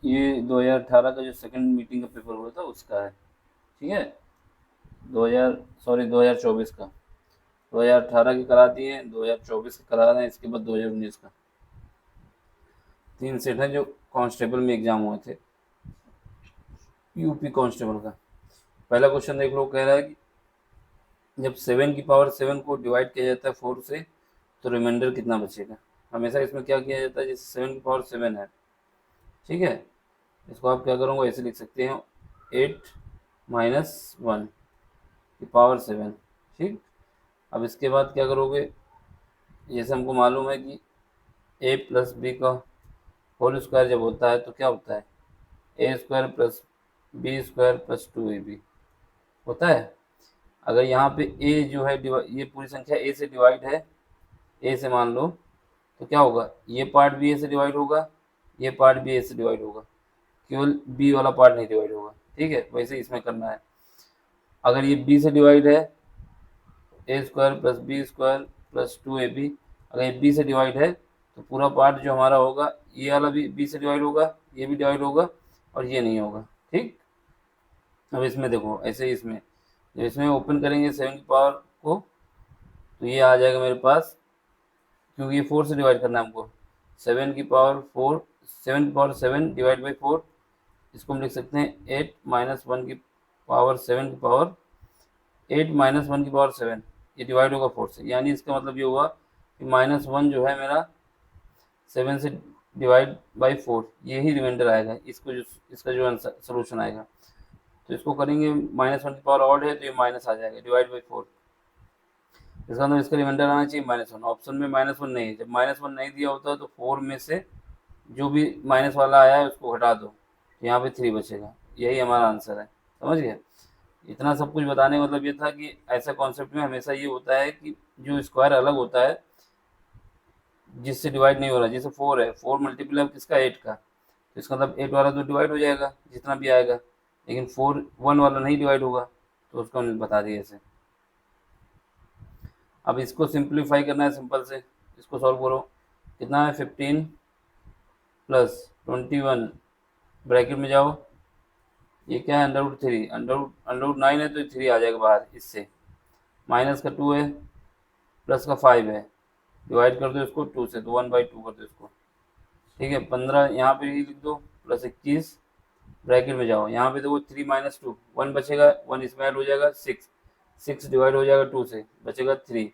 ये 2018 का जो सेकंड मीटिंग का पेपर हुआ था उसका है, ठीक है। 2024 का, 2018 की करा दिए, 2024 का करा रहे हैं, इसके बाद 2019 का। 3 सेट हैं जो कांस्टेबल में एग्जाम हुए थे, यूपी कांस्टेबल का। पहला क्वेश्चन देख लो, कह रहा है कि जब 7 की पावर 7 को डिवाइड किया जाता है 4 से, तो रिमाइंडर कितना बचेगा। हमेशा इसमें क्या किया जाता है, जैसे 7 की पावर 7 है, ठीक है, इसको आप क्या करोगे, ऐसे लिख सकते हैं 8 माइनस 1 की पावर 7, ठीक। अब इसके बाद क्या करोगे, जैसे हमको मालूम है कि ए प्लस बी का होल स्क्वायर जब होता है तो क्या होता है, A square plus B square plus 2ab होता है। अगर यहाँ पे ए जो है ये पूरी संख्या ए से डिवाइड है, ए से मान लो, तो क्या होगा, ये पार्ट भी ए से डिवाइड होगा, ये पार्ट भी ए से डिवाइड होगा, केवल बी वाला पार्ट नहीं डिवाइड होगा, ठीक है। वैसे इसमें करना है। अगर ये बी से डिवाइड है, A square plus B square plus 2ab, अगर ये बी से डिवाइड है तो पूरा पार्ट जो हमारा होगा, ये वाला भी बी से डिवाइड होगा, ये भी डिवाइड होगा, और ये नहीं होगा, ठीक। अब इसमें देखो, ऐसे ही इसमें जब इसमें ओपन करेंगे 7 की पावर को, तो ये आ जाएगा मेरे पास, क्योंकि ये 4 से डिवाइड करना है हमको, 7 की पावर 4, 7 की पावर 7 डिवाइड बाई 4, इसको हम लिख सकते हैं 8 माइनस 1 की पावर 7 की पावर 8 माइनस 1 की पावर 7, ये डिवाइड होगा 4 से, यानी इसका मतलब ये हुआ कि -1 जो है मेरा 7 से डिवाइड बाई 4, यही रिमाइंडर आएगा, इसका जो आंसर सोल्यूशन आएगा। तो इसको करेंगे, -1 की पावर ऑड है तो ये माइनस आ जाएगा, डिवाइड बाई 4, इसका मतलब इसका रिमाइंडर आना चाहिए -1। ऑप्शन में -1 नहीं है, जब -1 नहीं दिया होता है तो 4 में से जो भी माइनस वाला आया है उसको हटा दो, तो यहाँ पे 3 बचेगा, यही हमारा आंसर है, समझ गए। इतना सब कुछ बताने का मतलब ये था कि ऐसा कॉन्सेप्ट में हमेशा ये होता है कि जो स्क्वायर अलग होता है जिससे डिवाइड नहीं हो रहा, जैसे 4 है, 4 मल्टीप्लाई किसका, 8 का, तो इसका मतलब 8 वाला तो डिवाइड हो जाएगा जितना भी आएगा, लेकिन 4 1 वाला नहीं डिवाइड होगा, तो उसको हमने बता दिया ऐसे। अब इसको सिंप्लीफाई करना है, सिंपल से इसको सॉल्व करो, कितना है 15 प्लस 21, ब्रैकेट में जाओ, ये क्या है √3, √9 है तो 3 आ जाएगा बाहर, इससे माइनस का 2 है, प्लस का 5 है, डिवाइड कर दो इसको 2 से, तो 1/2 कर दो इसको, ठीक है। 15 यहाँ पे ही लिख दो, प्लस 21, ब्रैकेट में जाओ, यहाँ पे देखो 3 माइनस 2, 1 बचेगा, 1 इसमें ऐड हो जाएगा, 6, 6 डिवाइड हो जाएगा 2 से, बचेगा 3,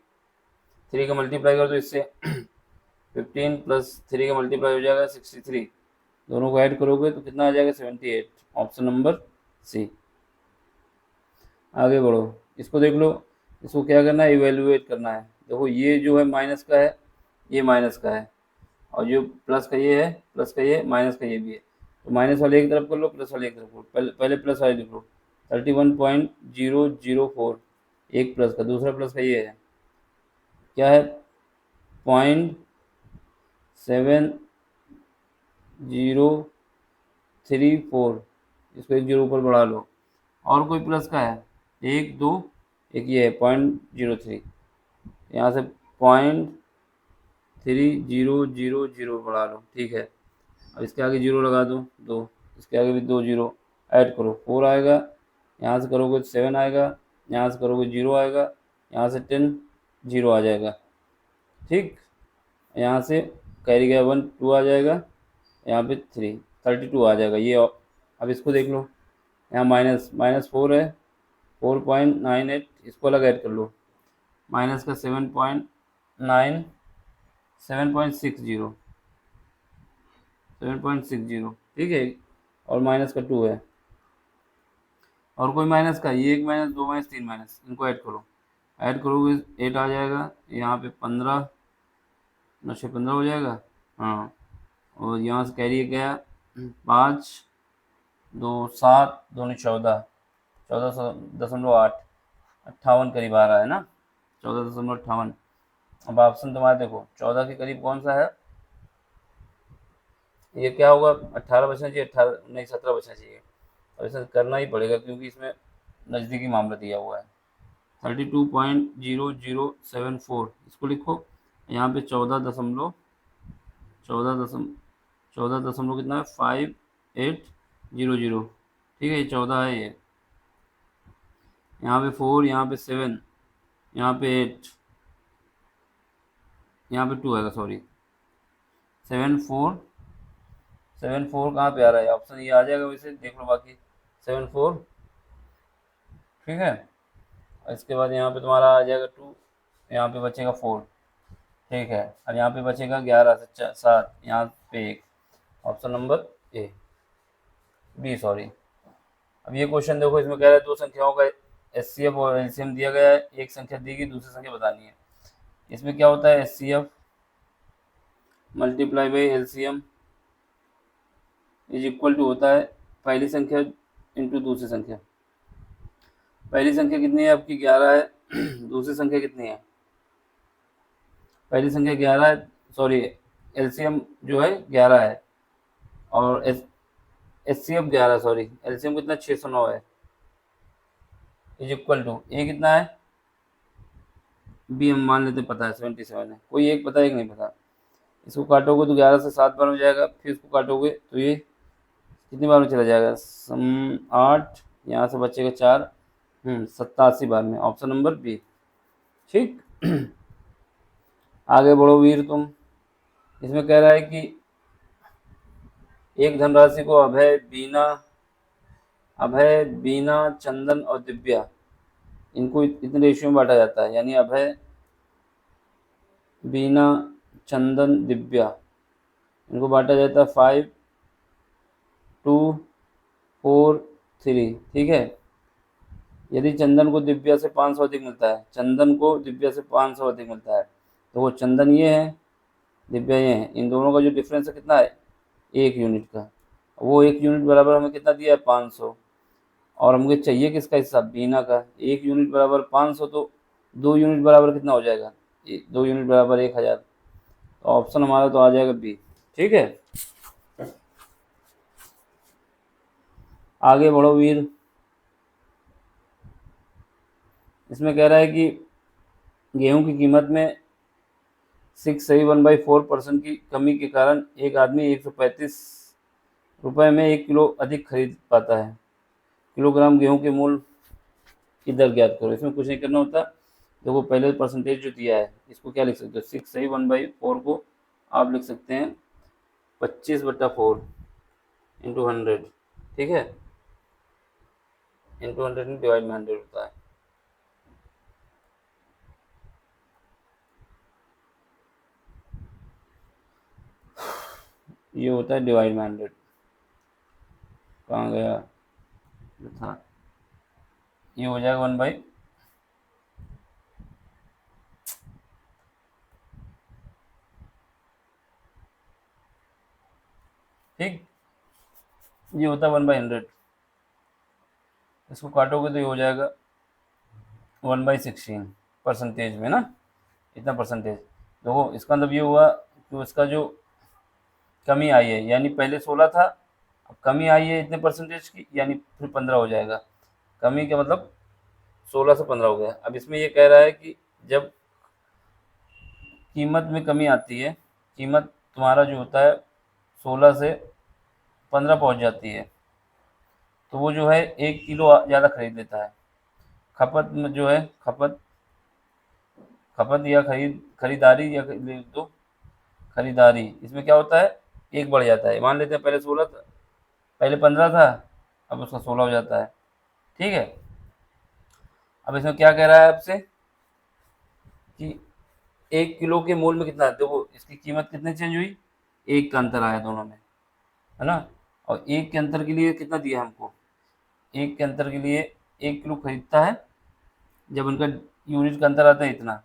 3 का मल्टीप्लाई कर दो इससे 15 प्लस 3 का मल्टीप्लाई हो जाएगा 63, दोनों को ऐड करोगे तो कितना आ जाएगा 78, ऑप्शन नंबर सी। आगे बढ़ो, इसको देख लो, इसको क्या करना है, इवेल्युएट करना है। देखो ये जो है माइनस का है, ये माइनस का है, और जो प्लस का ये है, प्लस का ये, माइनस का ये भी है, तो माइनस वाले एक तरफ कर लो, प्लस वाले एक तरफ करो, पहले प्लस वाले लिख लो, 31.004, एक प्लस का, दूसरा प्लस का ये है, क्या है, 0.734, इसको एक जीरो ऊपर बढ़ा लो, और कोई प्लस का है, 1 2, एक ये है 0.03, यहाँ से 0.3000 बढ़ा लो, ठीक है। अब इसके आगे जीरो लगा दो, 2, इसके आगे भी 2 जीरो, ऐड करो 4 आएगा, यहाँ से करोगे तो 7 आएगा, यहाँ से करोगे 0 आएगा, यहाँ से 10 0 आ जाएगा, ठीक। यहाँ से कैरी गया 1 2 आ जाएगा, यहाँ पे 3 32 आ जाएगा ये। अब इसको देख लो, यहाँ -4 है, 4.98, इसको अलग ऐड कर लो, माइनस का 7.60, ठीक है, और माइनस का 2 है, और कोई माइनस का, ये एक माइनस, 2 माइनस, 3 माइनस, इनको ऐड करो, ऐड करोगे 8 आ जाएगा, यहाँ पे 15 9 15 हो जाएगा, हाँ, और यहाँ से कैरी गया 5 2 7 2 14, 14.8, 58 करीब आ रहा है ना, 14.58। अब ऑप्शन तुम्हारे देखो, 14 के करीब कौन सा है, ये क्या होगा, 18 बचना चाहिए, 18 नहीं 17 बचना चाहिए, अब ऐसा करना ही पड़ेगा क्योंकि इसमें नज़दीकी मामला दिया हुआ है। 32.0074, इसको लिखो, यहाँ पे 14 दशमलव कितना है, 5 800। ठीक है, ये 14 है ये। यहाँ पे 4, यहाँ पे 7, यहाँ पे 8, यहाँ पे 2 आएगा, सॉरी। 7 4 कहाँ पे आ रहा है? ऑप्शन ये आ जाएगा, वैसे देख लो बाकी। 7 4, ठीक है। और इसके बाद यहाँ पे तुम्हारा आ जाएगा 2, यहाँ पे बचेगा 4, ठीक है। और यहाँ पे बचेगा 11 से 7, यहाँ पे 1। Option number A, B sorry. अब ये क्वेश्चन देखो, इसमें कह रहा है दो संख्याओं का एचसीएफ और एलसीएम दिया गया है, एक संख्या दी गई, दूसरी संख्या बतानी है। इसमें क्या होता है? HCF multiply by LCM is equal to होता है पहली संख्या इंटू दूसरी संख्या। पहली संख्या कितनी है आपकी? 11 है। दूसरी संख्या कितनी है? पहली संख्या 11 है, सॉरी, एलसीएम जो है 11 है, और एचसीएफ 11, सॉरी, एलसीएम कितना? 609 है। इज इक्वल टू ए कितना है? बी हम मान लेते पता है, 77 है। कोई एक पता है, एक नहीं पता। इसको काटोगे तो 11 से 7 बार में जाएगा, फिर इसको काटोगे तो ये कितनी बार में चला जाएगा? 8, यहाँ से बचेगा 4, 87 बार में। ऑप्शन नंबर बी, ठीक। आगे बढ़ो वीर तुम। इसमें कह रहा है कि एक धनराशि को अभय, बीना, चंदन और दिव्या, इनको इतने रेशियो में बांटा जाता है। यानी अभय, बीना, चंदन, दिव्या, इनको बांटा जाता है 5 2 4 3, ठीक है। यदि चंदन को दिव्या से 500 अधिक मिलता है, चंदन को दिव्या से 500 अधिक मिलता है, तो वो चंदन ये है, दिव्या ये है, इन दोनों का जो डिफरेंस है कितना है? 1 यूनिट का। वो 1 यूनिट बराबर हमें कितना दिया है? 500। और हमको चाहिए किसका हिस्सा? बीना का। 1 यूनिट बराबर 500, तो 2 यूनिट बराबर कितना हो जाएगा? 2 यूनिट बराबर 1000। तो ऑप्शन हमारा तो आ जाएगा बी, ठीक है। आगे बढ़ो वीर। इसमें कह रहा है कि गेहूं की कीमत में 6.1/4% की कमी के कारण एक आदमी 135 रुपये में 1 किलो अधिक खरीद पाता है। किलोग्राम गेहूं के मूल्य की दर ज्ञात करो। इसमें कुछ नहीं करना होता। देखो पहले परसेंटेज जो दिया है, इसको क्या लिख सकते हो? 6/1/4 को आप लिख सकते हैं 25/4 इंटू 100, ठीक है। इंटू 100 डिवाइड में 100 होता है। ये होता है डिवाइड में 100। कहाँ गया था? ये हो जाएगा 1/, ठीक। ये होता है 1/100। इसको काटोगे तो ये हो जाएगा 1/16 परसेंटेज में ना, इतना परसेंटेज। देखो इसका मतलब ये हुआ कि उसका जो कमी आई है, यानी पहले 16 था, अब कमी आई है इतने परसेंटेज की, यानी फिर 15 हो जाएगा। कमी का मतलब 16 से 15 हो गया। अब इसमें ये कह रहा है कि जब कीमत में कमी आती है, कीमत तुम्हारा जो होता है 16 से 15 पहुंच जाती है, तो वो जो है 1 किलो ज़्यादा खरीद लेता है। खपत में जो है, खपत या खरीदारी, या तो खरीदारी, इसमें क्या होता है? 1 बढ़ जाता है। मान लेते हैं पहले 16 था, पहले 15 था, अब उसका 16 हो जाता है, ठीक है। अब इसमें क्या कह रहा है आपसे कि 1 किलो के मोल में कितना है? देखो इसकी कीमत कितनी चेंज हुई? 1 का अंतर आया दोनों में, है ना। और 1 के अंतर के लिए कितना दिया हमको? 1 के अंतर के लिए 1 किलो खरीदता है, जब उनका यूनिट का अंतर आता है इतना।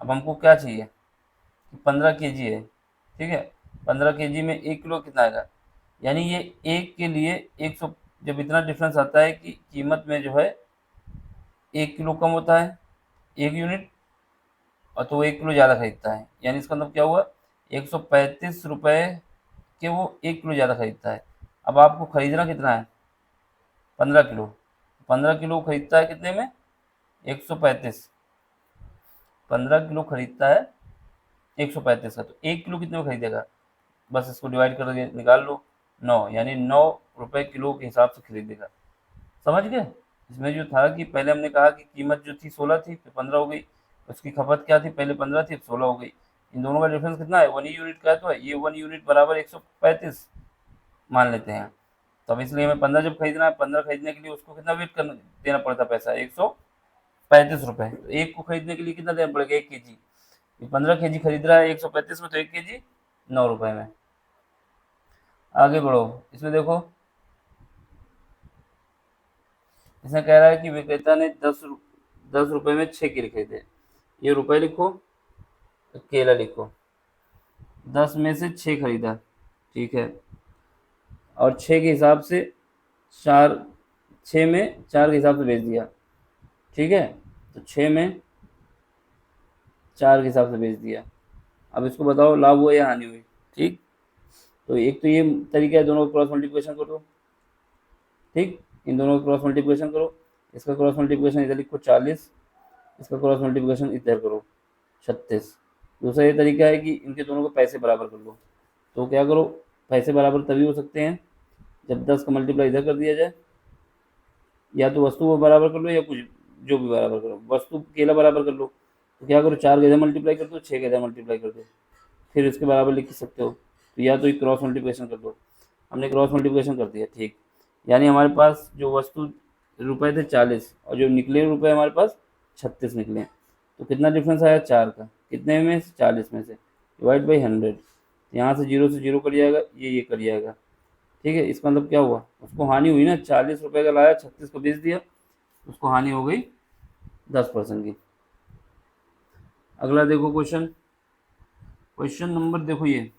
अब हमको क्या चाहिए? 15 केजी है, ठीक है। 15 केजी में 1 किलो कितना आएगा? यानी ये 1 के लिए 100, जब इतना डिफरेंस आता है कि कीमत में जो है 1 किलो कम होता है, 1 यूनिट, और तो वो 1 किलो ज़्यादा खरीदता है। यानी इसका मतलब क्या हुआ? 135 रुपये के वो 1 किलो ज़्यादा खरीदता है। अब आपको खरीदना कितना है? 15 किलो। 15 किलो खरीदता है कितने में? 135। 15 किलो खरीदता है 135 का, तो 1 किलो कितने में खरीदेगा? बस इसको डिवाइड कर निकाल लो। 9, यानी 9 रुपए किलो के हिसाब से खरीदेगा। समझ गए? इसमें जो था कि पहले हमने कहा कि कीमत जो थी 16 थी, फिर 15 हो गई। उसकी खपत क्या थी? पहले 15 थी, अब 16 हो गई। इन दोनों का डिफरेंस कितना है? 1 ही यूनिट का है, तो ये 1 यूनिट बराबर 135 मान लेते हैं। तो अब इसलिए हमें 15 जब खरीदना है, 15 खरीदने के लिए उसको कितना वेट करना देना पड़ता पैसा? 135 रुपए। तो एक को खरीदने के लिए कितना देना पड़ेगा? 1 केजी। 15 केजी खरीद रहा है 135 में, तो 1 केजी 9 रुपए में। आगे बढ़ो, इसमें देखो, इसमें कह रहा है कि विक्रेता ने 10 रुपए में 6 केले खरीदे। ये रुपए लिखो, केला लिखो। 10 में से 6 खरीदा, ठीक है, और 6 के हिसाब से 4, 6 में 4 के हिसाब से बेच दिया, ठीक है। तो 6 में 4 के हिसाब से बेच दिया। अब इसको बताओ लाभ हुआ या हानि हुई? ठीक, तो एक तो ये तरीका है, दोनों को क्रॉस मल्टीप्लिकेशन कर दो। ठीक, इन दोनों का क्रॉस मल्टीप्लिकेशन करो। इसका क्रॉस मल्टीप्लिकेशन इधर लिखो 40, इसका क्रॉस मल्टीप्लिकेशन इधर करो 36। दूसरा ये तरीका है कि इनके दोनों को पैसे बराबर कर लो। तो क्या करो, पैसे बराबर तभी हो सकते हैं जब 10 का मल्टीप्लाई इधर कर दिया जाए, या तो वस्तु को बराबर कर लो या कुछ जो भी बराबर करो। वस्तु केला बराबर कर लो, तो क्या करो, 4 के इधर मल्टीप्लाई कर दो, 6 के इधर मल्टीप्लाई कर दो, फिर इसके बराबर लिख सकते हो। तो या तो ये क्रॉस मल्टीप्लिकेशन कर दो। हमने क्रॉस मल्टीप्लिकेशन कर दिया, ठीक। यानी हमारे पास जो वस्तु रुपए थे 40 और जो निकले रुपए हमारे पास 36 निकले। तो कितना डिफरेंस आया? 4 का। कितने में से? 40 में से। Divide by 100। यहाँ से 0 से 0 कट जाएगा, ये कट जाएगा, ठीक है। इसका मतलब क्या हुआ? उसको हानि हुई ना, 40 रुपए का लाया, 36 को बेच दिया, उसको हानि हो गई 10% की। अगला देखो क्वेश्चन, क्वेश्चन नंबर देखो ये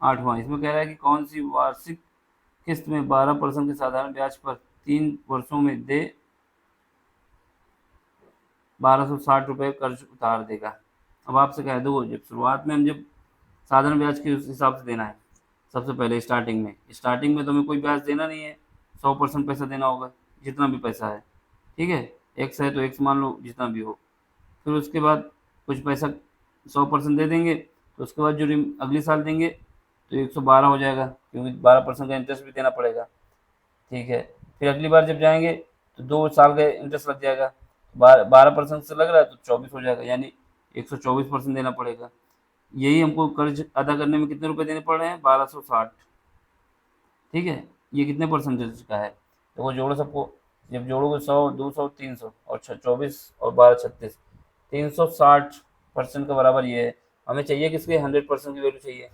8वां। इसमें कह रहा है कि कौन सी वार्षिक किस्त में 12% के साधारण ब्याज पर 3 वर्षों में दे 1260 रुपये कर्ज उतार देगा। अब आपसे कह दो, जब शुरुआत में हम जब साधारण ब्याज के उस हिसाब से देना है, सबसे पहले स्टार्टिंग में तो हमें कोई ब्याज देना नहीं है, 100% पैसा देना होगा, जितना भी पैसा है, ठीक है। एक्स है तो एक्स मान लो, जितना भी हो। फिर उसके बाद कुछ पैसा 100% दे देंगे, तो उसके बाद जो अगले साल देंगे तो 112 हो जाएगा, क्योंकि 12% का इंटरेस्ट भी देना पड़ेगा, ठीक है। फिर अगली बार जब जाएंगे तो 2 साल का इंटरेस्ट लग जाएगा, 12% से लग रहा है तो 24 हो जाएगा, यानी 124% देना पड़ेगा। यही हमको कर्ज अदा करने में कितने रुपए देने पड़ रहे हैं? 1260, ठीक है। ये कितने परसेंटेज का है? तो वो जोड़ो सबको, जब जोड़ोगे 100, 200, 300 और 24 और 12, 36, 360% के बराबर ये है। हमें चाहिए किसके? 100% की वैल्यू चाहिए।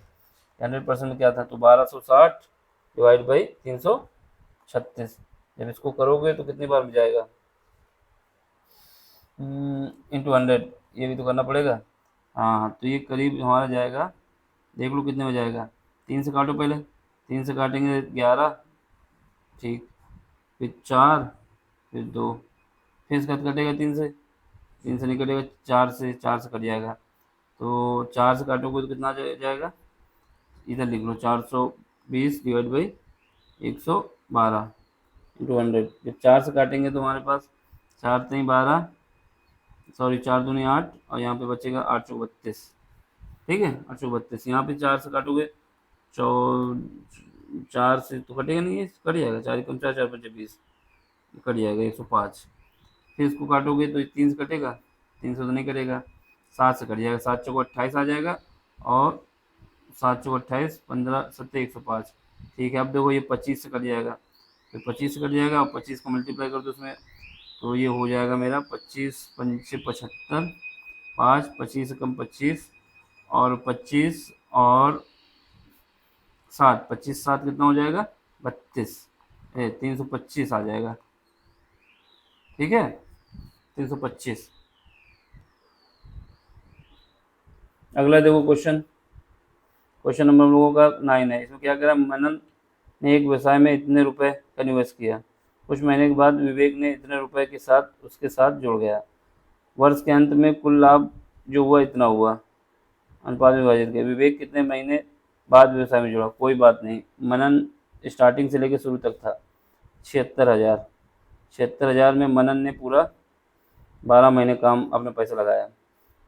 100% में क्या था? तो 1260 डिवाइड बाई 336। जब इसको करोगे तो कितनी बार में जाएगा? इंटू 100, ये भी तो करना पड़ेगा। हाँ, तो ये करीब हमारा जाएगा, देख लो कितने में जाएगा। 3 से काटो पहले, 3 से काटेंगे 11, ठीक, फिर 4, फिर 2, फिर इसका कटेगा 3 से नहीं कटेगा, 4 से कट जाएगा। तो 4 से काटोगे तो कितना जाएगा? इधर लिख लो 420 डिवाइड बाई 112 इंटू 100। जब 4 से काटेंगे तो हमारे पास 4 3 12, सॉरी 4 दूनी 8, और यहाँ पे बचेगा 8 चौक 32, ठीक है। 8 चौक 32, यहाँ पे 4 से काटोगे, चौ 4 से तो कटेगा नहीं, ये कट जाएगा, 4 कम 4, 4 5 20, कट जाएगा 105। फिर इसको काटोगे तो 3 से कटेगा, 3 से तो नहीं कटेगा, 7 से कट जाएगा, 7 चौक 28 आ जाएगा, और 7 चौक 28, 15 सत्तर 105, ठीक है। अब देखो ये 25 से कट जाएगा, तो 25 से कट जाएगा, और 25 को मल्टीप्लाई कर दो उसमें, तो ये हो जाएगा मेरा 25 पंचे 75, 5, 25 से कम 25, और 25 और 7, 25 7 कितना हो जाएगा? 32, 325 आ जाएगा, ठीक है, 325। अगला देखो क्वेश्चन, क्वेश्चन नंबर हम लोगों का 9 है। इसमें क्या करा? मनन ने एक व्यवसाय में इतने रुपए का निवेश किया, कुछ महीने के बाद विवेक ने इतने रुपए के साथ उसके साथ जुड़ गया। वर्ष के अंत में कुल लाभ जो हुआ इतना हुआ, अनुपात में विभाजित किया। विवेक कितने महीने बाद व्यवसाय में जुड़ा? कोई बात नहीं, मनन स्टार्टिंग से लेकर शुरू तक था। 76,000, 76,000 में मनन ने पूरा 12 महीने काम अपना पैसा लगाया,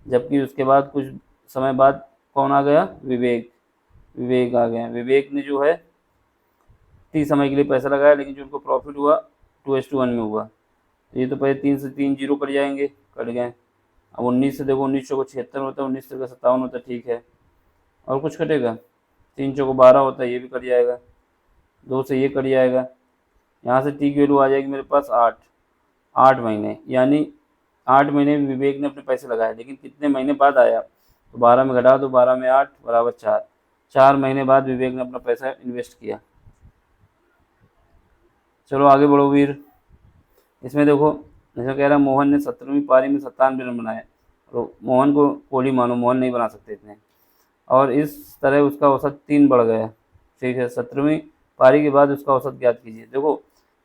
जबकि उसके बाद कुछ समय बाद कौन आ गया? विवेक। विवेक आ गया। विवेक ने जो है टी समय के लिए पैसा लगाया, लेकिन जो उनको प्रॉफिट हुआ 2:1 में हुआ। तो ये तो पहले 3 से 3 जीरो कट जाएंगे, कट गए। अब 19 से देखो, 19 चौको 76 होता है, 19 का 57 होता है, ठीक है। और कुछ कटेगा? 3 चौको 12 होता है, ये भी कट जाएगा, 2 से ये कट जाएगा। यहाँ से टी की वैल्यू आ जाएगी मेरे पास 8, 8 महीने, यानी 8 महीने में विवेक ने अपने पैसे लगाए, लेकिन कितने महीने बाद आया? तो 12 में घटा दो, 12 में 8 बराबर 4, 4 महीने बाद विवेक ने अपना पैसा इन्वेस्ट किया। चलो आगे बढ़ो वीर। इसमें देखो, इसमें कह रहा है मोहन ने 17वीं पारी में 97 रन बनाए। तो मोहन को कोहली मानो, मोहन नहीं बना सकते इतने, और इस तरह उसका औसत 3 बढ़ गया। ठीक है, 17वीं पारी के बाद उसका औसत ज्ञात कीजिए। देखो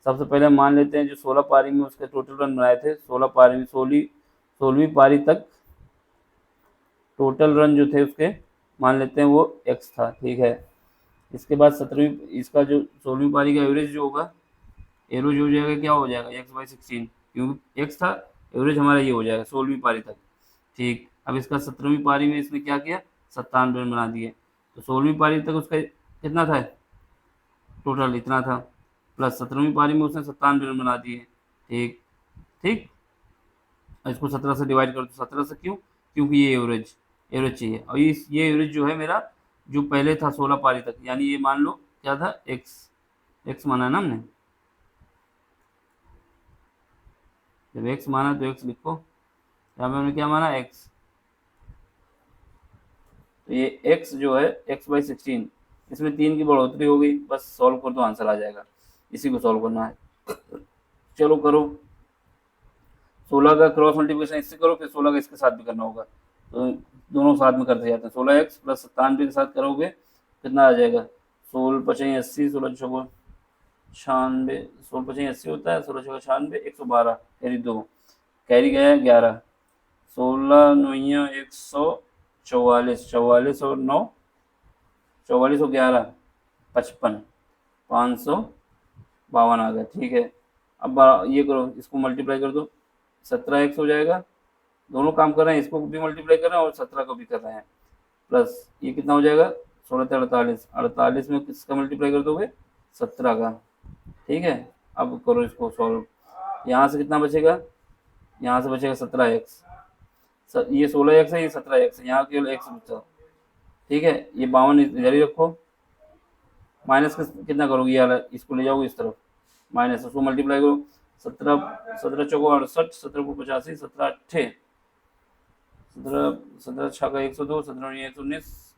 सबसे पहले मान लेते हैं जो 16 पारी में उसके टोटल रन बनाए थे, 16 पारी में 16वीं पारी तक टोटल रन जो थे उसके मान लेते हैं वो x था। ठीक है, इसके बाद 17वीं, इसका जो 16वीं पारी का एवरेज जो होगा, एवरेज हो जाएगा, क्या हो जाएगा, x/16, क्योंकि x था, एवरेज हमारा ये हो जाएगा 16वीं पारी तक। ठीक, अब इसका 17वीं पारी में इसने क्या किया, 57 रन बना दिए। तो 16वीं पारी तक उसका कितना था टोटल, इतना था, प्लस 17वीं पारी में उसने 57 रन बना दिए। ठीक ठीक, इसको 17 से डिवाइड कर दो, 17 से क्यों, क्योंकि ये एवरेज चाहिए, और ये एवरेज जो है मेरा जो पहले था 16 पारी तक, यानी ये मान लो क्या था, एक्स माना है ना हमने, जब एक्स माना तो एक्स लिखो, यहाँ पे हमने क्या माना, एक्स। तो ये एक्स जो है x/16, इसमें 3 की बढ़ोतरी हो गई, बस सॉल्व कर दो आंसर आ जाएगा, इसी को सॉल्व करना है। चलो करो, 16 का क्रॉस मल्टीप्लिकेशन इससे करो, फिर 16 का इसके साथ भी करना होगा, तो दोनों साथ में करते जाते हैं। 16x प्लस 97 के साथ करोगे कितना आ जाएगा, 16×5 = 80, 16×96, 16×5 = 80 होता है, 16×6 = 96, 112, कैरी 2, कैरी गया 11, 16×9 = 144, 44 और 9, 44 और 11 55, 552 आ गया। ठीक है, अब ये करो, इसको मल्टीप्लाई कर दो, 17x हो जाएगा, दोनों काम कर रहे हैं, इसको भी मल्टीप्लाई कर रहे हैं और 17 को भी कर रहे हैं, प्लस ये कितना हो जाएगा, 16×3 = 48 में किसका मल्टीप्लाई कर दोगे, 17 का। ठीक है, अब करो इसको सॉल्व, यहाँ से कितना बचेगा, यहाँ से बचेगा 17x, ये 16x है, ये 17x है, यहाँ केवल x बचा। ठीक है, ये 52 इधर ही रखो, माइनस कितना करोगे, ये इसको ले जाओगे इस तरफ, माइनस, उसको मल्टीप्लाई करो, 17 चौको 68, 17 को 85, 17 8, 17 6 का 102, 17 119,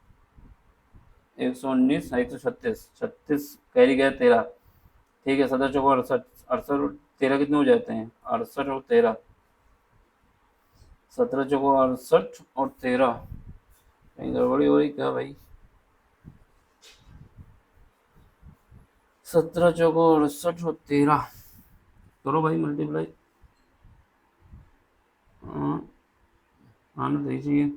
119, 136, 36 कैरी गया 13। ठीक है, 17 चौको 68, 68 और 13 कितने हो जाते हैं, 68 और 13, 17 चौको 68 और 13, कहीं गड़बड़ी हो रही क्या भाई, 17 चौको 68 और 13, करो भाई मल्टीप्लाई, आना सही चाहिए।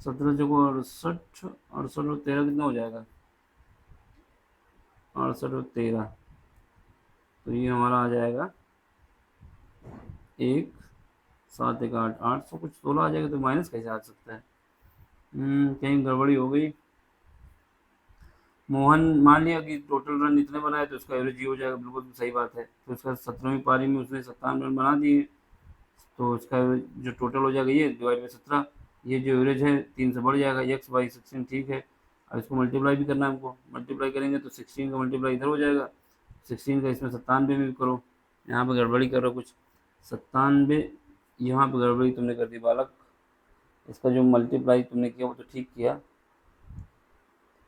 सत्रह चौको 68, 68 और 13 कितना हो जाएगा, 68 और 13, तो ये हमारा आ जाएगा 1 7 1 8, 800 कुछ 16 आ जाएगा, तो माइनस कैसे आ सकता है, कहीं गड़बड़ी हो गई। मोहन मान लिया कि टोटल रन इतने बनाए तो उसका एवरेज ये हो जाएगा, बिल्कुल सही बात है। तो उसका 17वीं पारी में उसने 57 रन बना दिए, तो उसका जो टोटल हो जाएगा ये डिवाइड बाई 17, ये जो एवरेज है 3 से बढ़ जाएगा, x/16। ठीक है, अब इसको मल्टीप्लाई भी करना है हमको, मल्टीप्लाई करेंगे तो 16 का मल्टीप्लाई इधर हो जाएगा, 16 का इसमें 97 में भी करो, यहाँ पर गड़बड़ी कर रहे हो कुछ, 97, यहाँ पर गड़बड़ी तुमने कर दी बालक, इसका जो मल्टीप्लाई तुमने किया वो तो ठीक किया,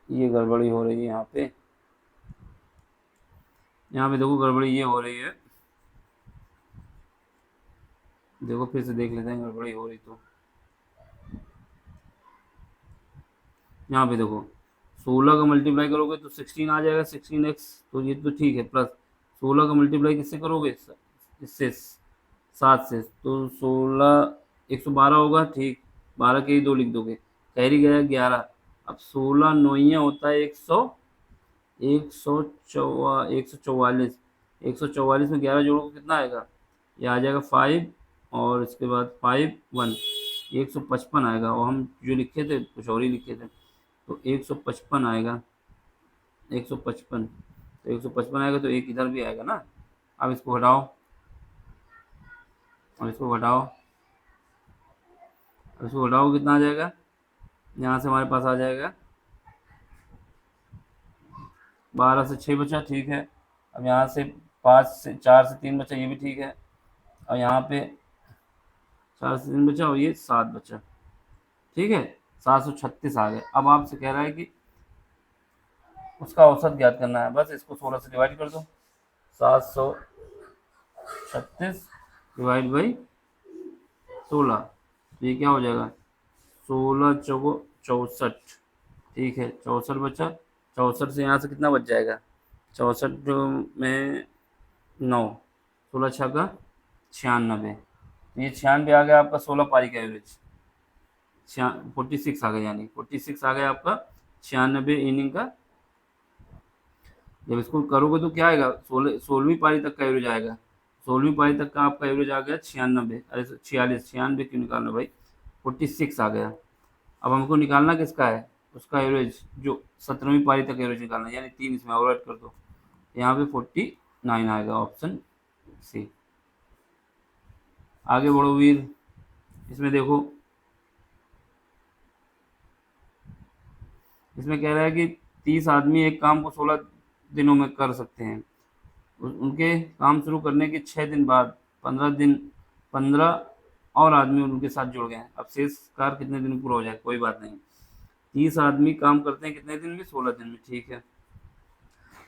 ये गड़बड़ी हो रही है यहाँ पे, यहाँ पे देखो गड़बड़ी ये हो रही है, देखो फिर से देख लेते हैं गड़बड़ी हो रही तो, यहाँ पे देखो 16 का मल्टीप्लाई करोगे तो 16 आ जाएगा, 16x, तो ये तो ठीक है, प्लस 16 का मल्टीप्लाई किससे करोगे, इससे 7 से, तो 16 112 होगा। ठीक, 12 के ही 2 लिख दोगे, कैरी गया 11, अब 16 9 होता है 144, 144 में 11 जोड़ोगे कितना आएगा, ये आ जाएगा 5 और इसके बाद 5 1 155 आएगा, और हम जो लिखे थे कुछ और ही लिखे थे, तो 155 आएगा, 155, तो 155 आएगा, तो एक इधर भी आएगा ना। अब इसको घटाओ, और इसको घटाओ, अब इसको घटाओ, कितना आ जाएगा, यहाँ से हमारे पास आ जाएगा 12 से 6 बचा, ठीक है। अब यहाँ से 4 से 3 बचा, ये भी ठीक है। और यहाँ पे 4 से 3 बचा, और ये 7 बचा, ठीक है। 736 आ गए। अब आपसे कह रहा है कि उसका औसत ज्ञात करना है, बस इसको 16 से डिवाइड कर दो, 736 डिवाइड बाई 16, तो ये क्या हो जाएगा, 16 चौको 64, ठीक है। 64 बचा, 64 से यहाँ से कितना बच जाएगा, 64 में 9, 16 छः का 96, तो ये 96 आ गया आपका 16 पारी का एवरेज, 46 आ गया, यानी 46 आ गया आपका 96 इनिंग का। जब इसको करोगे तो क्या आएगा, 16वीं पारी तक का एवरेज आएगा, 16वीं पारी तक का आपका एवरेज आ गया 96, अरे 46, 96 क्यों निकालना भाई, 46 आ गया। अब हमको निकालना किसका है, उसका एवरेज जो 17वीं पारी तक एवरेज निकालना है, यानी 3 इसमें और ऐड कर दो, यहाँ पे 49 आएगा, ऑप्शन सी। आगे बढ़ो वीर, इसमें देखो, इसमें कह रहा है कि 30 आदमी एक काम को 16 दिनों में कर सकते हैं, उनके काम शुरू करने के 6 दिन बाद 15 और आदमी उनके साथ जुड़ गए हैं। अब शेष कार्य कितने दिन में पूरा हो जाए, कोई बात नहीं, 30 आदमी काम करते हैं कितने दिन में, 16 दिन में, ठीक है।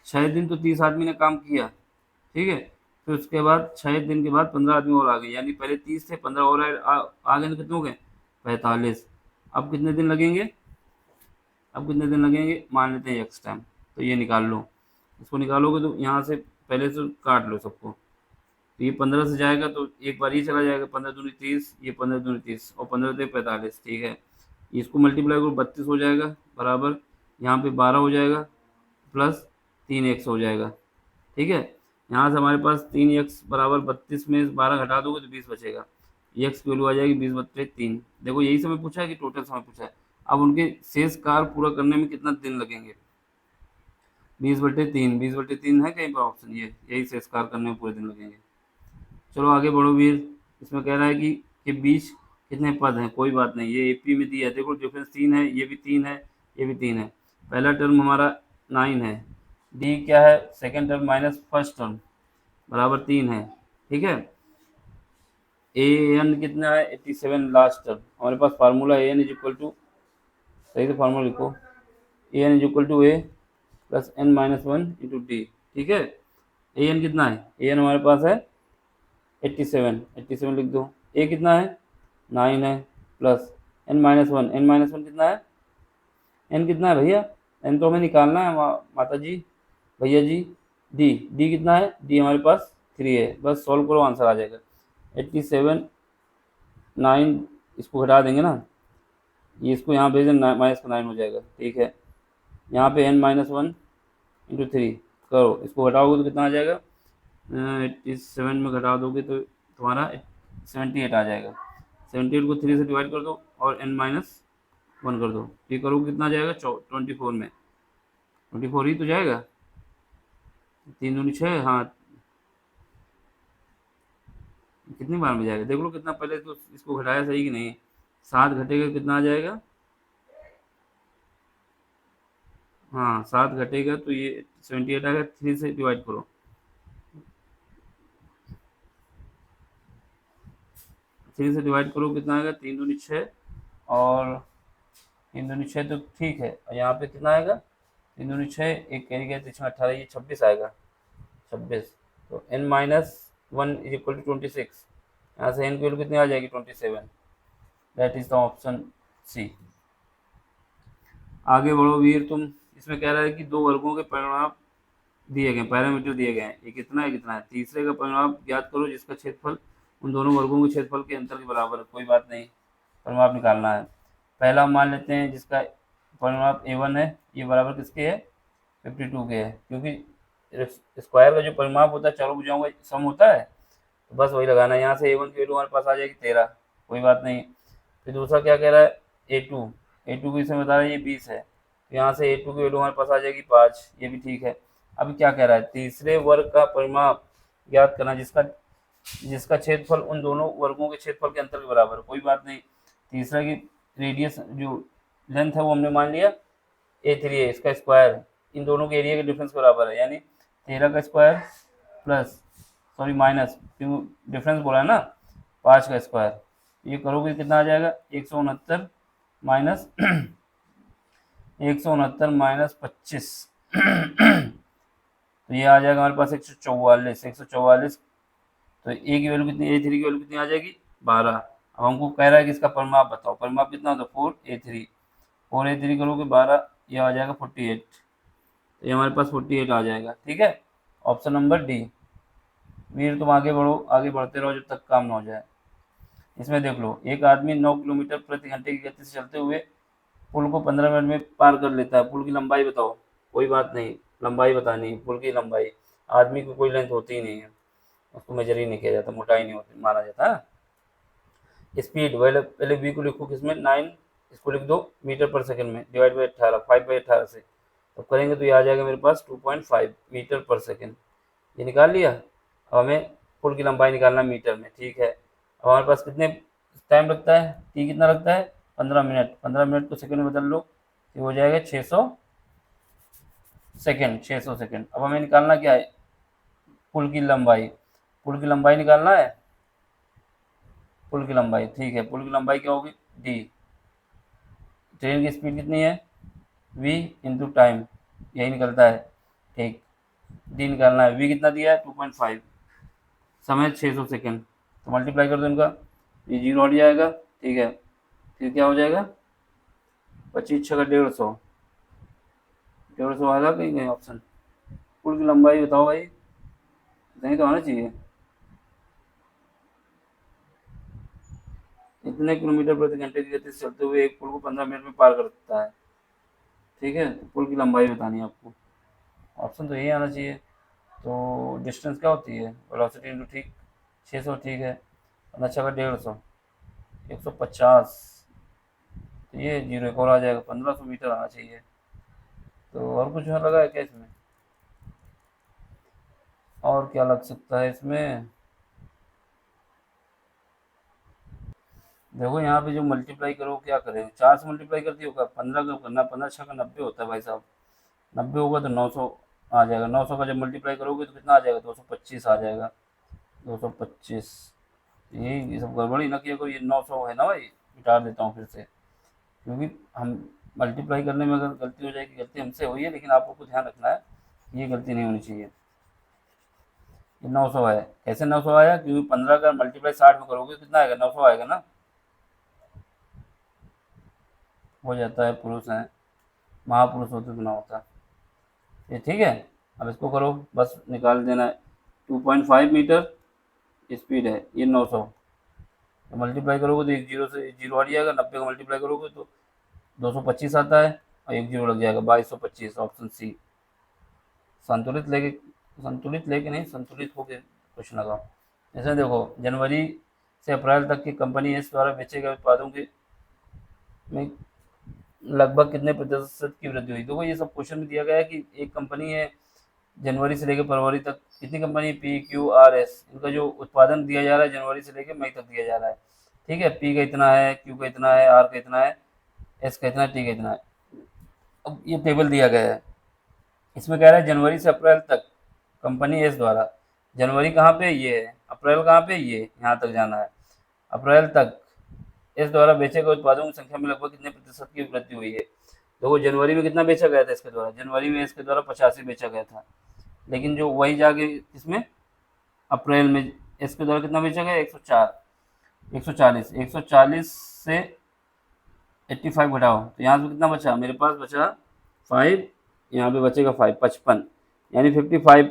6 दिन तो 30 आदमी ने काम किया, ठीक है। फिर उसके बाद 6 दिन के बाद 15 आदमी और आ गए, यानी पहले 30 थे, 15 और आ गए, तो कितने हो गए, 45। अब कितने दिन लगेंगे, अब कितने दिन लगेंगे, मान लेते हैं एक्स टाइम, तो ये निकाल लो, इसको निकालोगे तो यहाँ से पहले से काट लो सबको, तो ये 15 से जाएगा तो एक बार ये चला जाएगा, 15 दूनी 30, ये 15 दूनी 30, और 15 × 45, ठीक है। इसको मल्टीप्लाई करो, 32 हो जाएगा, बराबर यहाँ पे 12 हो जाएगा, प्लस 3x हो जाएगा, ठीक है। यहाँ से हमारे पास 3x बराबर 32 में 12 घटा दोगे तो 20 बचेगा, x की वैल्यू आ जाएगी 20/3। देखो यही समय पूछा है कि टोटल समय पूछा है। अब उनके शेष कार्य पूरा करने में कितना दिन लगेंगे, 20/3, 20/3 है कहीं पर ऑप्शन, ये यही शेष कार्य करने में पूरे दिन लगेंगे। चलो आगे बढ़ो वीर, इसमें कह रहा है कि बीच कितने पद हैं, कोई बात नहीं, ये एपी में दिया है, देखो डिफरेंस 3 है, ये भी 3 है, ये भी 3 है। पहला टर्म हमारा 9 है, डी क्या है, second term minus first term बराबर 3 है, ठीक है। ए एन कितना है, 87 लास्ट टर्म, हमारे पास formula A N is equal to, सही से फार्मूला लिखो, A N is equal to A plus N minus 1 into D, ठीक है। ए एन कितना है, ए एन हमारे पास है 87 लिख दो, ए कितना है 9 है, plus N minus 1, n minus 1 कितना है, एन कितना है भैया, एन तो हमें निकालना है माता जी, भैया जी। डी कितना है, डी हमारे पास 3 है, बस सॉल्व करो आंसर आ जाएगा 87 9, इसको घटा देंगे ना, ये इसको यहाँ भेज दें, माइनस का 9 हो जाएगा, ठीक है। यहाँ पे n माइनस 1 इंटू 3 करो, इसको घटाओगे तो कितना आ जाएगा, 87 में घटा दोगे तो तुम्हारा 78 आ जाएगा, 78 को 3 से डिवाइड कर दो और n माइनस 1 कर दो, ये करोगे कितना आ जाएगा, 24 में 24 ही तो जाएगा, 3 दूनी 6, हाँ कितनी बार में जाएगा देख लो, कितना पहले तो इसको घटाया सही कि नहीं, 7 घटेगा कितना आ जाएगा, हाँ 7 घटेगा तो ये 78 आएगा, 3 से डिवाइड करो, 3 से डिवाइड करो कितना आएगा, 3 दूनी 6 और 3 दूनी 6 तो ठीक है, और यहाँ पे कितना आएगा, 3 दूनी 6, एक कैरी गया तो 18, ये 26 आएगा, 26, तो n minus 1 is equal to 26, यहाँ से n की वैल्यू कितनी आ जाएगी 27, that is the option C. आगे बढ़ो वीर तुम, इसमें कह रहा है कि 2 वर्गों के परिणाम दिए गए, पैरामीटर दिए गए हैं, ये कितना है कितना है, तीसरे का परिणाम ज्ञात करो जिसका क्षेत्रफल उन दोनों वर्गों के क्षेत्रफल के अंतर के बराबर है, कोई बात नहीं, परिणाम निकालना है। पहला मान लेते हैं जिसका परिणाम a1 है, ये बराबर किसके है, 52 के है, क्योंकि स्क्वायर का जो परिमाप होता है चारों भुजाओं का सम होता है, तो बस वही लगाना है। यहाँ से A1 की वैल्यू हमारे पास आ जाएगी 13, कोई बात नहीं। फिर दूसरा क्या कह रहा है, A2, A2 को इसमें बता रहा है ये 20 है, तो यहाँ से A2 की वैल्यू हमारे पास आ जाएगी 5, ये भी ठीक है। अभी क्या कह रहा है, तीसरे वर्ग का परिमाप ज्ञात करना जिसका जिसका क्षेत्रफल उन दोनों वर्गों के क्षेत्रफल के अंतर के बराबर है। कोई बात नहीं, तीसरा की रेडियस जो लेंथ है वो हमने मान लिया A3 है, इसका स्क्वायर इन दोनों के एरिया के डिफरेंस के बराबर है, यानी 13 का स्क्वायर प्लस सॉरी माइनस, क्यों डिफरेंस बोला है ना, 5 का स्क्वायर। ये करोगे कितना आ जाएगा, 169 माइनस 169 माइनस 25 तो ये आ जाएगा हमारे पास 144, 144। तो ए की वैल्यू कितनी, A3 की वैल्यू कितनी आ जाएगी 12। अब हमको कह रहा है कि इसका परिमाप बताओ, परिमाप कितना होता है 4A3, 4A3 करोगे 12, ये आ जाएगा 48, तो ये हमारे पास 48 आ जाएगा। ठीक है, ऑप्शन नंबर डी। वीर तुम आगे बढ़ो, आगे बढ़ते रहो जब तक काम ना हो जाए। इसमें देख लो, एक आदमी 9 किलोमीटर प्रति घंटे की गति से चलते हुए पुल को 15 मिनट में पार कर लेता है। पुल की लंबाई बताओ। कोई बात नहीं, लंबाई बतानी है, पुल की लंबाई। आदमी की कोई लेंथ होती ही नहीं है, उसको मेजर ही नहीं किया जाता, मोटाई नहीं होती माना जाता है। स्पीड पहले पहले v को लिखो किसमें 9, इसको लिख दो मीटर पर सेकंड में, डिवाइड बाई 18, 5/18 से तो करेंगे तो ये आ जाएगा मेरे पास 2.5 मीटर पर सेकंड। ये निकाल लिया। अब हमें पुल की लंबाई निकालना मीटर में। ठीक है, अब हमारे पास कितने टाइम लगता है, टी कितना लगता है 15 मिनट, 15 मिनट को सेकंड में बदल लो, ये हो जाएगा 600 सेकंड, 600 सेकंड। अब हमें निकालना क्या है, पुल की लंबाई, पुल की लंबाई निकालना है, पुल की लंबाई। ठीक है, पुल की लंबाई क्या होगी डी, ट्रेन की स्पीड कितनी है v इंटू टाइम, यही निकलता है। ठीक, डी निकालना है, v कितना दिया है 2.5, समय 600 सेकंड, तो मल्टीप्लाई कर दो इनका, ये 0 हट जाएगा। ठीक है, फिर क्या हो जाएगा 25 6 का 150, 150 आएगा कहीं नहीं ऑप्शन। पुल की लंबाई बताओ भाई, नहीं तो आना चाहिए। इतने किलोमीटर प्रति घंटे की गति से चलते हुए एक पुल को 15 मिनट में पार करता है। ठीक है, तो पुल की लंबाई बतानी है आपको, ऑप्शन तो यही आना चाहिए। तो डिस्टेंस क्या होती है, वेलोसिटी इंटू ठीक 600, ठीक है, 15 का 150, 150, तो ये 0 एक और आ जाएगा, 1500 मीटर आना चाहिए। तो और कुछ लगा है क्या इसमें, और क्या लग सकता है इसमें, देखो यहाँ पे जो मल्टीप्लाई करो क्या करें, 4 से मल्टीप्लाई करती होगा, 15 का करना, 15 6 का 90 होता है भाई साहब, 90 होगा तो 900 आ जाएगा, 900 का जब मल्टीप्लाई करोगे तो कितना आ जाएगा 225 आ जाएगा, 225। ये सब गड़बड़ी ना किया करो, ये 900 है ना भाई, मिटा देता हूँ फिर से, क्योंकि हम मल्टीप्लाई करने में अगर गलती हो जाएगी, गलती हमसे हुई है, लेकिन आपको ध्यान रखना है ये गलती नहीं होनी चाहिए। ये 900 है, कैसे 900 आया, क्योंकि 15 का मल्टीप्लाई 60 में करोगे तो कितना आएगा 900 आएगा ना, हो जाता है, पुरुष हैं, महापुरुष होते तो ना होता ये। ठीक है, अब इसको करो, बस निकाल देना है, 2.5 मीटर स्पीड है, ये 900, तो मल्टीप्लाई करोगे तो एक जीरो से जीरो हट जाएगा, 90 का मल्टीप्लाई करोगे तो 225 आता है, और एक जीरो लग जाएगा 2225, ऑप्शन सी। संतुलित लेके नहीं, संतुलित होके क्वेश्चन लगाओ। जैसे देखो, जनवरी से अप्रैल तक की कंपनी एस द्वारा बेचे गए उत्पादों के में लगभग कितने प्रतिशत की वृद्धि हुई। देखो ये सब क्वेश्चन में दिया गया है कि एक कंपनी है, जनवरी से लेकर फरवरी तक कितनी company P Q R S, इनका जो उत्पादन दिया जा रहा है जनवरी से लेकर मई तक दिया जा रहा है। ठीक है, पी का इतना है, क्यू का इतना है, आर का इतना है, एस का इतना है, टी का इतना है। अब ये टेबल दिया गया है, इसमें कह रहा है जनवरी से अप्रैल तक कंपनी एस द्वारा, जनवरी कहाँ पे ये है, अप्रैल कहाँ पे ये, यहाँ तक जाना है, अप्रैल तक एस द्वारा बेचे गए उत्पादों की संख्या में लगभग कितने प्रतिशत की वृद्धि हुई है। देखो जनवरी में कितना बेचा गया था इसके द्वारा, जनवरी में इसके द्वारा 85 बेचा गया था, लेकिन जो वही जाके इसमें अप्रैल में इसके द्वारा कितना बेचा गया 104, 140, 140 से 85 घटाओ तो यहाँ से कितना बचा, मेरे पास बचा 5, यहाँ पे बचेगा 5, 55, यानी 55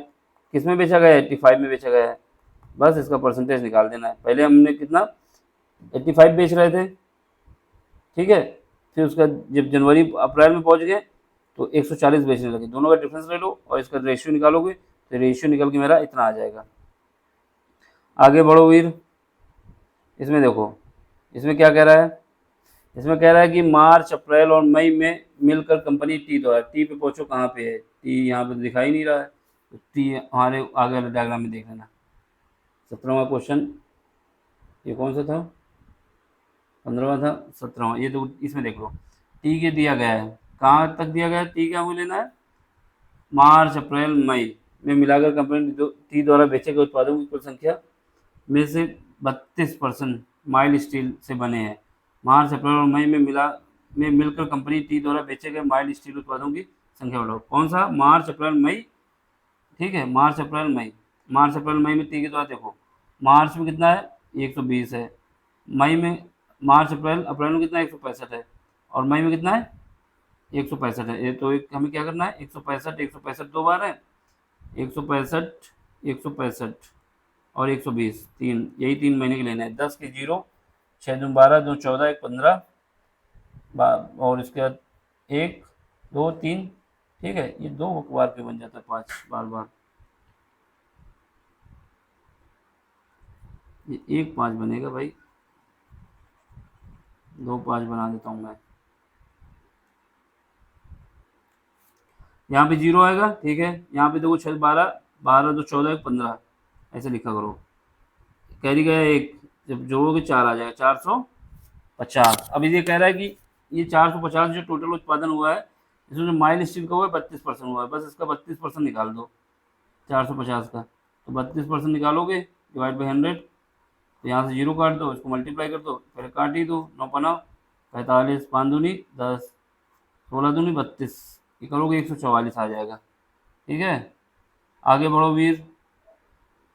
किस में बेचा गया है 85 में बेचा गया है। बस इसका परसेंटेज निकाल देना है। पहले हमने कितना 85 बेच रहे थे, ठीक है, फिर उसका जब जनवरी अप्रैल में पहुंच गए तो 140 बेचने लगे, दोनों का डिफरेंस ले लो और इसका रेशियो निकालोगे तो रेशियो निकल के मेरा इतना आ जाएगा। आगे बढ़ो वीर। इसमें देखो, इसमें क्या कह रहा है, इसमें कह रहा है कि मार्च अप्रैल और मई में मिलकर कंपनी टी द्वारा, टी पे पहुंचो कहाँ पे है, टी यहाँ पे दिखाई नहीं रहा है, तो टी हमारे आगे वाले डायग्राम में देख लेना। 17वां क्वेश्चन, ये कौन सा था, 15वां था, 17वां, ये तो इसमें देख लो, टी के दिया गया है, कहाँ तक दिया गया है, टी क्या हमें लेना है, मार्च अप्रैल मई में मिलाकर कंपनी टी द्वारा बेचे गए उत्पादों की कुल संख्या में से 32% माइल्ड स्टील से बने हैं। मार्च अप्रैल और मई में मिलकर कंपनी टी द्वारा बेचे गए माइल्ड स्टील उत्पादों की संख्या बढ़ाओ। कौन सा, मार्च अप्रैल मई, ठीक है, मार्च अप्रैल मई, मार्च अप्रैल मई में टी के द्वारा देखो, मार्च में कितना है 120 है, मई में, मार्च अप्रैल अप्रैल में कितना है 165 है, और मई में कितना है 165 है। ये तो हमें क्या करना है, 165 165 दो बार है, 165 165 और 120, तीन, यही 3 महीने के लेना है। 10 के 0, 6 दूँ 12, 2 14, 1 15, और इसके बाद 1 2 3, ठीक है, ये 2 बार पे बन जाता है 5 बार बार, ये 1 5 बनेगा भाई, 2 5 बना देता हूँ मैं, यहाँ पे 0 आएगा, ठीक है, यहाँ पे देखो 6 12, 12 2 14, 1 15, ऐसे लिखा करो, कैरी गया 1, जब जोड़ोगे 4 आ जाएगा, 450। अब ये कह रहा है कि ये 450 जो टोटल उत्पादन हुआ है, इसमें जो माइल स्टील का हुआ है 32% हुआ है, बस इसका 32% निकाल दो 450 का, तो 32% निकालोगे डिवाइड बाई 100, तो यहाँ से 0 काट दो, इसको मल्टीप्लाई कर दो, पहले काट ही दो, 9 5 45, 5 दूनी 10, 16 दूनी 32, ये करोगे 144 आ जाएगा, ठीक है। आगे बढ़ो वीर,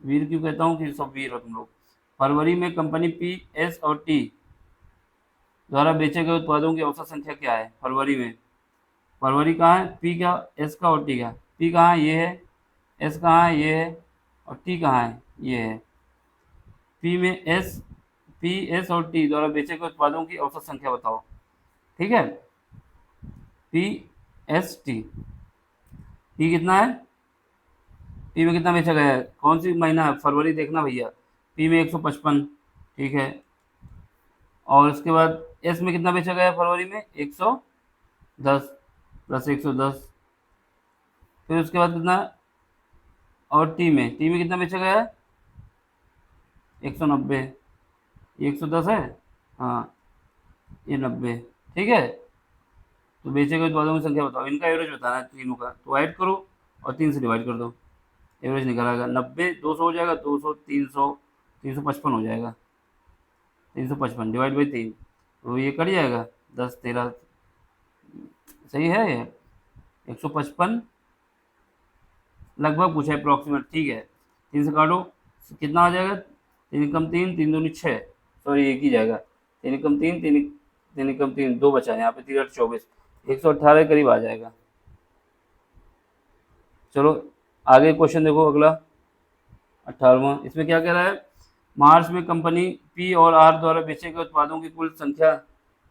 वीर क्यों कहता हूँ कि सब वीर हो तुम लोग। फरवरी में कंपनी पी एस और टी द्वारा बेचे गए उत्पादों की औसत संख्या क्या है फरवरी में, फरवरी कहाँ है, पी का, एस का और टी का, पी कहाँ है, ये है, एस कहाँ है, ये है, और टी कहाँ है, ये है। पी में एस, पी एस और टी द्वारा बेचे गए उत्पादों की औसत संख्या बताओ, ठीक है, पी एस टी, पी कितना है, पी में कितना बेचा गया है, कौन सी महीना है, फरवरी देखना भैया, पी में 155, ठीक है, और उसके बाद एस में कितना बेचा गया है फरवरी में 110 प्लस 110, फिर उसके बाद कितना, और टी में कितना बेचा गया है 190, ये 110 है, हाँ, ये 90, ठीक है। तो बेचे गए उत्पादों की संख्या बताओ, इनका एवरेज बताना है तीनों का, तो ऐड करो और 3 से डिवाइड कर दो, एवरेज निकल आएगा, 90 200 हो जाएगा, 200 300, 355 हो जाएगा, 355 डिवाइड बाई 3, तो ये कट जाएगा 10 13, सही है ये 155 लगभग पूछा है अप्रॉक्सीमेट, ठीक है, 3 से काटो, कितना आ जाएगा, 3 कम 3, 3 दूनी 6, सॉरी एक ही जाएगा, 3 कम 3, 3 कम 3, 2 बचा है यहाँ पे, 3 8 24, 118 करीब आ जाएगा। चलो आगे क्वेश्चन देखो अगला 18वां, इसमें क्या कह रहा है, मार्च में कंपनी पी और आर द्वारा बेचे गए उत्पादों की कुल संख्या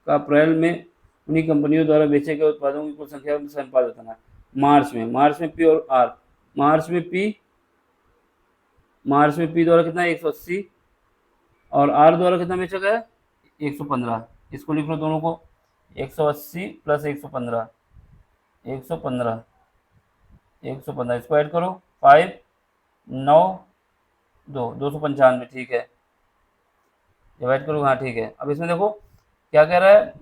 का अप्रैल में उन्हीं कंपनियों द्वारा बेचे गए उत्पादों की कुल संख्या से अनुपात बताना है। मार्च में पी और आर, मार्च में पी द्वारा कितना है 180, और आर द्वारा कितना बेचा गया है 115, इसको लिख लो दोनों को, 180 प्लस 115, 115, 115, इसको ऐड करो, 5 9 2 295, ठीक है, डिवाइड करो, हाँ ठीक है। अब इसमें देखो क्या कह रहा है,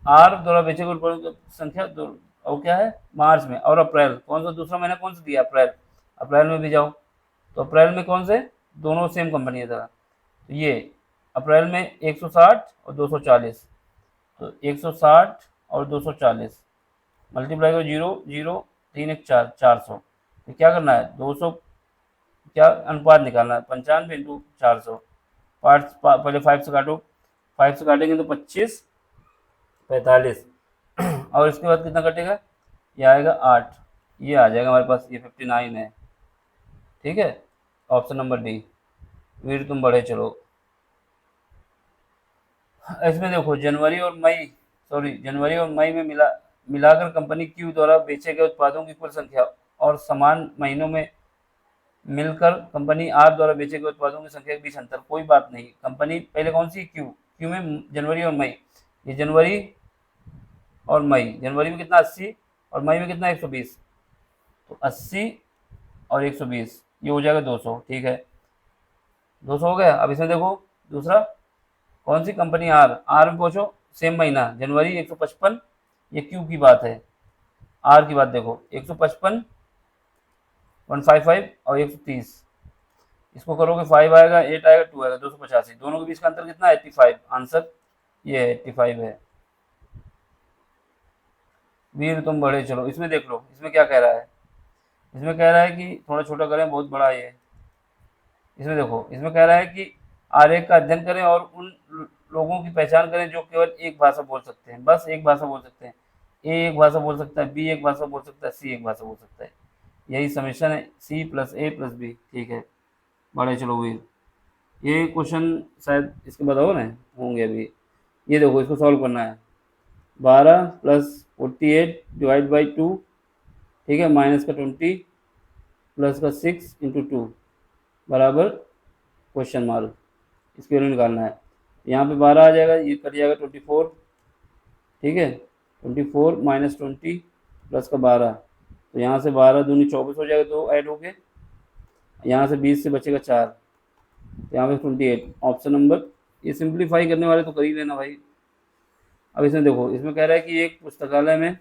आर द्वारा बेचे गए उत्पादों की संख्या दो, और क्या है मार्च में, और अप्रैल, कौन सा दूसरा महीना कौन सा दिया, अप्रैल, अप्रैल में भी जाओ, तो अप्रैल में कौन से, दोनों सेम कंपनी था, तो ये अप्रैल में 160 और 240, तो 160 और 240 मल्टीप्लाई करो, 0 0 3 1 4, 400, तो क्या करना है 200, क्या अनुपात निकालना है, 95 इंटू 400, पहले 5 से काटो, 5 से काटेंगे तो 25 45, और इसके बाद कितना कटेगा, ये आएगा 8, ये आ जाएगा हमारे पास, ये 59 है, ठीक है, ऑप्शन नंबर डी, वीर तुम बढ़े चलो। इसमें देखो जनवरी और मई में मिलाकर कंपनी क्यू द्वारा बेचे गए उत्पादों की कुल संख्या और समान महीनों में मिलकर कंपनी आर द्वारा बेचे गए उत्पादों की संख्या के बीच अंतर, कोई बात नहीं। कंपनी पहले कौन सी, क्यू, क्यू में जनवरी और मई, ये जनवरी और मई, जनवरी में कितना 80 और मई में कितना 120, तो 80 और 120 ये हो जाएगा 200, ठीक है 200 हो गया। अब इसमें देखो दूसरा, कौन सी कंपनी, आर, आर में पहुंचो, सेम महीना जनवरी 155, ये क्यू की बात है, आर की बात देखो 155 155 और 130, इसको करोगे 5 आएगा 8 आएगा 2 आएगा 285, दोनों के बीच का अंतर कितना है 85, आंसर ये है 85 है। वीर तुम बड़े, चलो इसमें देख लो, इसमें क्या कह रहा है, इसमें कह रहा है कि थोड़ा छोटा करें, बहुत बड़ा है ये। इसमें देखो, इसमें कह रहा है कि आरेख का अध्ययन करें और उन लोगों की पहचान करें जो केवल एक भाषा बोल सकते हैं, बस एक भाषा बोल सकते हैं। ए एक भाषा बोल सकता है, बी एक भाषा बोल सकता है, सी एक भाषा बोल सकता है, यही समीशन है, सी प्लस ए प्लस बी, ठीक है बड़े चलो वीर। ये क्वेश्चन शायद इसके बाद और हैं होंगे अभी। ये देखो इसको सॉल्व करना है, 12 प्लस 48 डिवाइड बाई 2, ठीक है, माइनस का 20 प्लस का 6 इंटू 2 बराबर क्वेश्चन मार्क, इसकी वैल्यू निकालना है। यहाँ पे 12 आ जाएगा, ये कट जाएगा 24, ठीक है 24 माइनस 20 प्लस का 12, तो यहाँ से 12 दूनी 24 हो जाएगा, दो ऐड हो गए, यहाँ से 20 से बचेगा 4, तो यहाँ पे 28, ऑप्शन नंबर, ये सिंप्लीफाई करने वाले तो कर ही लेना भाई। अब इसमें देखो, इसमें कह रहा है कि एक पुस्तकालय में,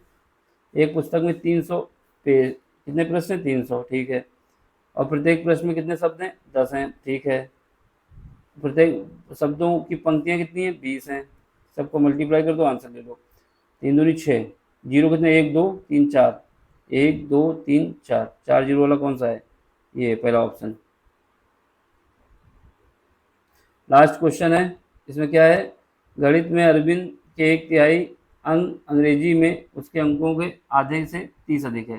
एक पुस्तक में 300 पेज, कितने प्रश्न हैं 300, ठीक है, और प्रत्येक प्रश्न में कितने शब्द हैं 10 हैं, ठीक है, प्रत्येक शब्दों की पंक्तियाँ कितनी हैं 20 हैं, सबको मल्टीप्लाई कर दो, आंसर ले लो, 3 दूनी 6, जीरो कितने 1 2 3 4, 1 2 3 4, 4 जीरो वाला कौन सा है, ये पहला ऑप्शन। लास्ट क्वेश्चन है, इसमें क्या है, गणित में अरविंद के 1/3 अंक अंग्रेजी में उसके अंकों के आधे से 30 अधिक है,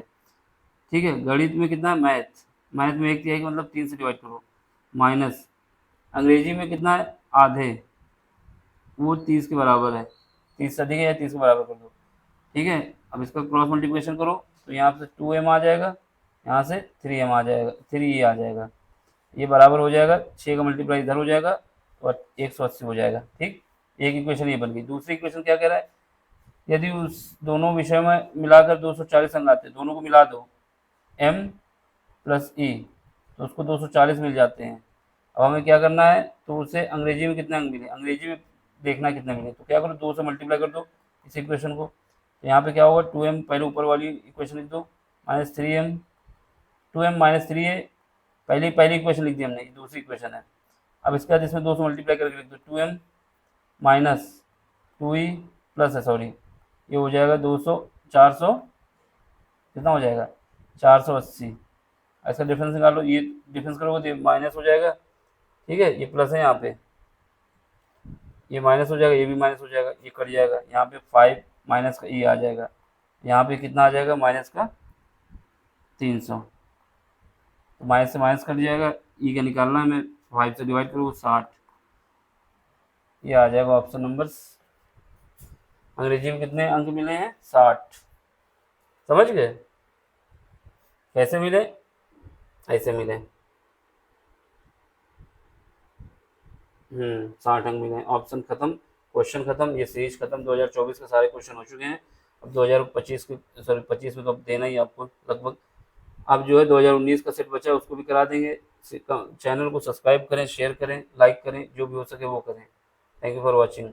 ठीक है, गणित में कितना, मैथ, मैथ में 1/3 का मतलब 3 से डिवाइड करो, माइनस अंग्रेजी में कितना है आधे, वो 30 के बराबर है, 30 से अधिक है या 30 के बराबर कर दो, ठीक है। अब इसका क्रॉस मल्टीप्लिकेशन करो, तो यहाँ से 2m आ जाएगा, यहाँ से 3m आ जाएगा, 3 आ जाएगा, ये बराबर हो जाएगा, 6 का मल्टीप्लाई इधर हो जाएगा तो 180 हो जाएगा, ठीक। एक इक्वेशन ये बन गई। दूसरी इक्वेशन क्या कह रहा है, यदि उस दोनों विषयों में मिलाकर 240 अंक आते हैं, दोनों को मिला दो m प्लस ई, तो उसको 240 मिल जाते हैं। अब हमें क्या करना है, तो उसे अंग्रेजी में कितने अंक मिले, अंग्रेजी में देखना कितने मिले, तो क्या करो 2 से मल्टीप्लाई कर दो इस इक्वेशन को, तो यहाँ पे क्या होगा 2m, पहले ऊपर वाली इक्वेशन लिख दो, माइनस 3m, 2m माइनस 3 है, पहली पहली इक्वेशन लिख दी हमने, ये दूसरी इक्वेशन है। अब इसके बाद इसमें 2 से मल्टीप्लाई करके लिख दो, 2m माइनस 2e प्लस है, सॉरी, ये हो जाएगा 200, 400, कितना हो जाएगा 480, इसका डिफरेंस निकालो, ये डिफरेंस करोगे तो माइनस हो जाएगा, ठीक है, ये प्लस है, यहाँ पे ये माइनस हो जाएगा, ये भी माइनस हो जाएगा, ये कट जाएगा, यहाँ पे 5 माइनस का ई आ जाएगा, यहाँ पे कितना आ जाएगा माइनस का 300, तो माइनस से माइनस कट जाएगा, ई का निकालना है हमें, 5 से डिवाइड करो 60, ये आ जाएगा ऑप्शन नंबर। अंग्रेजी में कितने अंक मिले हैं 60, समझ गए, कैसे मिले, ऐसे मिले, 60 अंक मिले, ऑप्शन खत्म, क्वेश्चन खत्म, ये सीरीज खत्म, 2024 के सारे क्वेश्चन हो चुके हैं। अब 2025 के, सॉरी 25 में तो अब देना ही आपको लगभग, अब जो है 2019 का सेट बचा है उसको भी करा देंगे। चैनल को सब्सक्राइब करें, शेयर करें, लाइक करें, जो भी हो सके वो करें। Thank you for watching.